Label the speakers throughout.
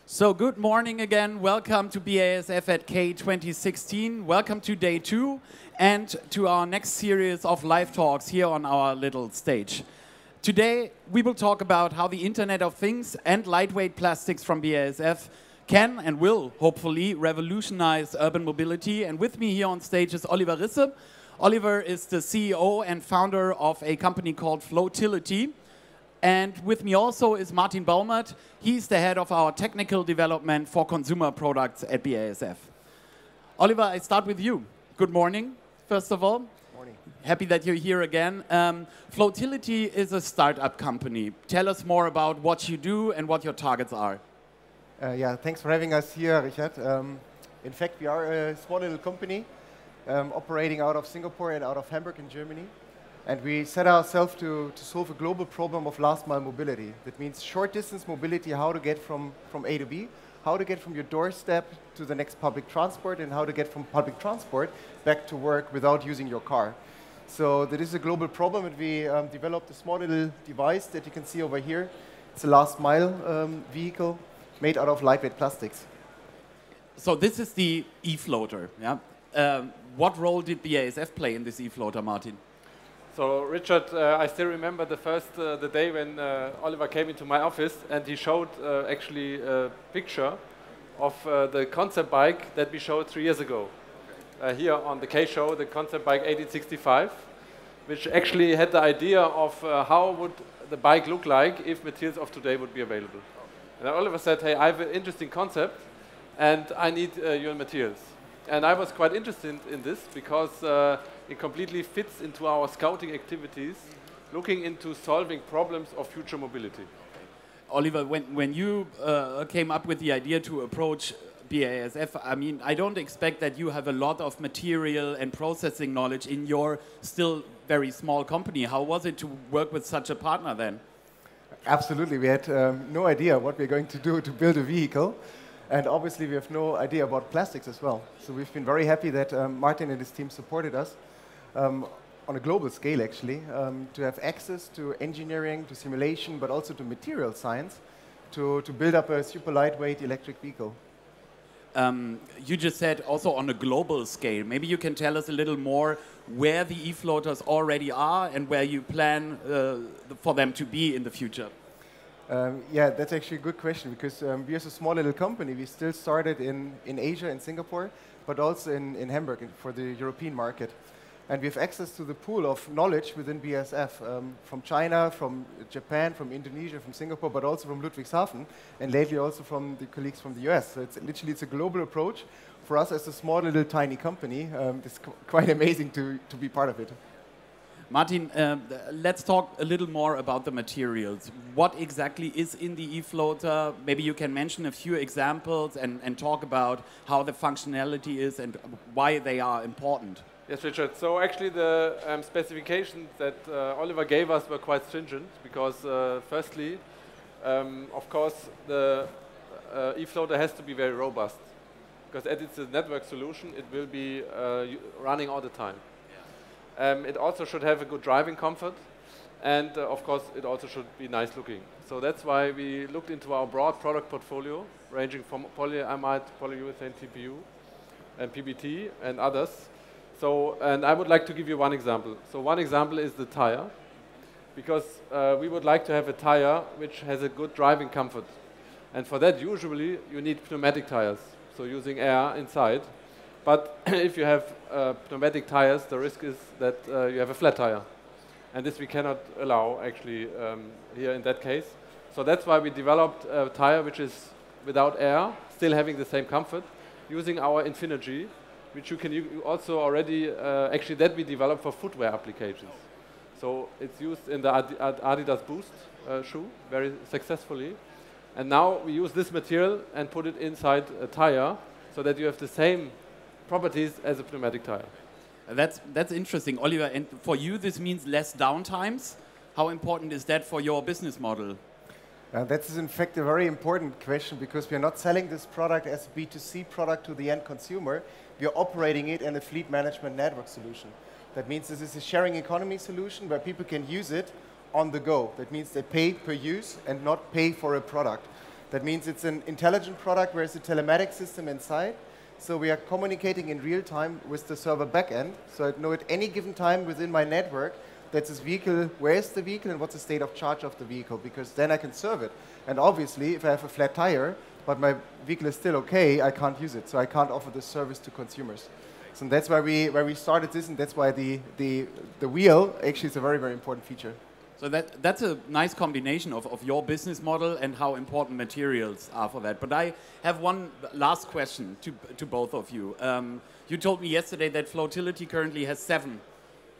Speaker 1: So good morning again. Welcome to BASF at K2016. Welcome to day 2 and to our next series of live talks here on our little stage. Today we will talk about how the Internet of Things and lightweight plastics from BASF can and will hopefully revolutionize urban mobility. And with me here on stage is Oliver Risse. Oliver is the CEO and founder of a company called Floatility. And with me also is Martin Baumert. He's the head of our technical development for consumer products at BASF. Oliver, I start with you. Good morning, first of all.
Speaker 2: Morning.
Speaker 1: Happy that you're here again. Floatility is a startup company. Tell us more about what you do and what your targets are.
Speaker 2: Yeah, thanks for having us here, Richard. In fact, we are a small little company operating out of Singapore and out of Hamburg in Germany. And we set ourselves to solve a global problem of last mile mobility. That means short distance mobility, how to get from A to B, how to get from your doorstep to the next public transport, and how to get from public transport back to work without using your car. So that is a global problem, and we developed a small little device that you can see over here. It's a last mile vehicle made out of lightweight plastics.
Speaker 1: So this is the e-floater. Yeah? What role did BASF play in this e-floater, Martin?
Speaker 3: So Richard, I still remember the day when Oliver came into my office and he showed actually a picture of the concept bike that we showed 3 years ago. Here on the K show, the concept bike 1865, which actually had the idea of how would the bike look like if materials of today would be available. And Oliver said, hey, I have an interesting concept and I need your materials. And I was quite interested in this because it completely fits into our scouting activities, looking into solving problems of future mobility.
Speaker 1: Oliver, when you came up with the idea to approach BASF, I mean, I don't expect that you have a lot of material and processing knowledge in your still very small company. How was it to work with such a partner then?
Speaker 2: Absolutely, we had no idea what we're going to do to build a vehicle. And obviously we have no idea about plastics as well. So we've been very happy that Martin and his team supported us on a global scale actually, to have access to engineering, to simulation, but also to material science to build up a super lightweight electric vehicle.
Speaker 1: You just said also on a global scale. Maybe you can tell us a little more where the e-floaters already are and where you plan for them to be in the future.
Speaker 2: Yeah, that's actually a good question because we as a small little company, we still started in Asia, in Singapore, but also in Hamburg for the European market. And we have access to the pool of knowledge within BASF from China, from Japan, from Indonesia, from Singapore, but also from Ludwigshafen, and lately also from the colleagues from the US. So it's a global approach. For us as a small little tiny company, it's quite amazing to be part of it.
Speaker 1: Martin, let's talk a little more about the materials. What exactly is in the e-floater? Maybe you can mention a few examples and talk about how the functionality is and why they are important.
Speaker 3: Yes, Richard. So actually the specifications that Oliver gave us were quite stringent because firstly, of course, the e-floater has to be very robust because as it's a network solution, it will be running all the time. It also should have a good driving comfort, and of course it also should be nice looking. So that's why we looked into our broad product portfolio, ranging from polyamide, polyurethane, TPU, and PBT, and others. So, and I would like to give you one example. So one example is the tire, because we would like to have a tire which has a good driving comfort. And for that usually you need pneumatic tires, so using air inside. But if you have pneumatic tires, the risk is that you have a flat tire. And this we cannot allow, actually, here in that case. So that's why we developed a tire which is without air, still having the same comfort, using our Infinergy, which you can also already, actually that we developed for footwear applications. So it's used in the Adidas Boost shoe very successfully. And now we use this material and put it inside a tire so that you have the same properties as a pneumatic tire.
Speaker 1: That's interesting, Oliver. And for you, this means less downtimes. How important is that for your business model?
Speaker 2: That is in fact a very important question because we are not selling this product as a B2C product to the end consumer. We are operating it in a fleet management network solution. That means this is a sharing economy solution where people can use it on the go. That means they pay per use and not pay for a product. That means it's an intelligent product where it's a telematic system inside. So we are communicating in real time with the server backend. So I know at any given time within my network that this vehicle, where is the vehicle and what's the state of charge of the vehicle, because then I can serve it. And obviously, if I have a flat tire, but my vehicle is still okay, I can't use it. So I can't offer this service to consumers. So that's why we started this, and that's why the wheel actually is a very, very important feature.
Speaker 1: So that's a nice combination of your business model and how important materials are for that. But I have one last question to both of you. You told me yesterday that Floatility currently has 7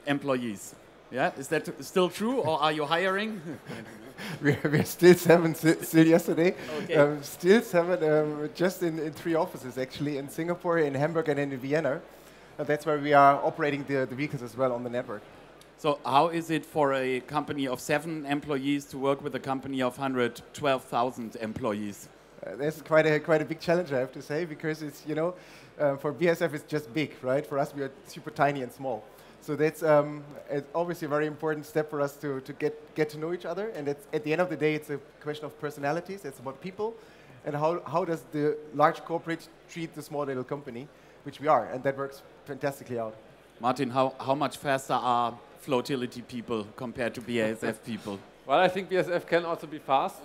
Speaker 1: employees. Yeah, is that still true, or are you hiring?
Speaker 2: We're still 7 still yesterday.
Speaker 1: Okay.
Speaker 2: Still 7, just in 3 offices actually, in Singapore, in Hamburg, and in Vienna. And that's where we are operating the vehicles as well on the network.
Speaker 1: So how is it for a company of 7 employees to work with a company of 112,000 employees?
Speaker 2: That's quite a big challenge, I have to say, because it's, you know, for BASF it's just big, right? For us, we are super tiny and small. So that's it's obviously a very important step for us to get to know each other. And it's, at the end of the day, it's a question of personalities. It's about people, and how does the large corporate treat the small little company, which we are, and that works fantastically out.
Speaker 1: Martin, how much faster are Floatility people compared to BASF people?
Speaker 3: Well, I think BASF can also be fast,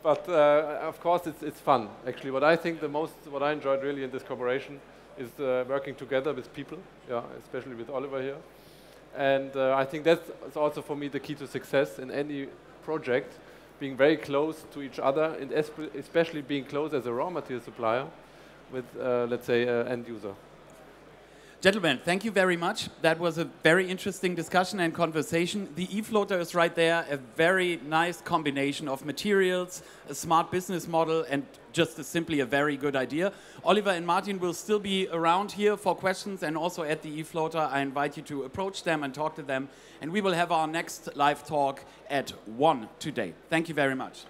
Speaker 3: but of course it's fun. Actually, what I enjoyed really in this cooperation is working together with people, yeah, especially with Oliver here. And I think that's also for me the key to success in any project, being very close to each other, and especially being close as a raw material supplier with, let's say, end user.
Speaker 1: Gentlemen, thank you very much. That was a very interesting discussion and conversation. The e-floater is right there, a very nice combination of materials, a smart business model, and just simply a very good idea. Oliver and Martin will still be around here for questions, and also at the e-floater. I invite you to approach them and talk to them. And we will have our next live talk at 1 today. Thank you very much.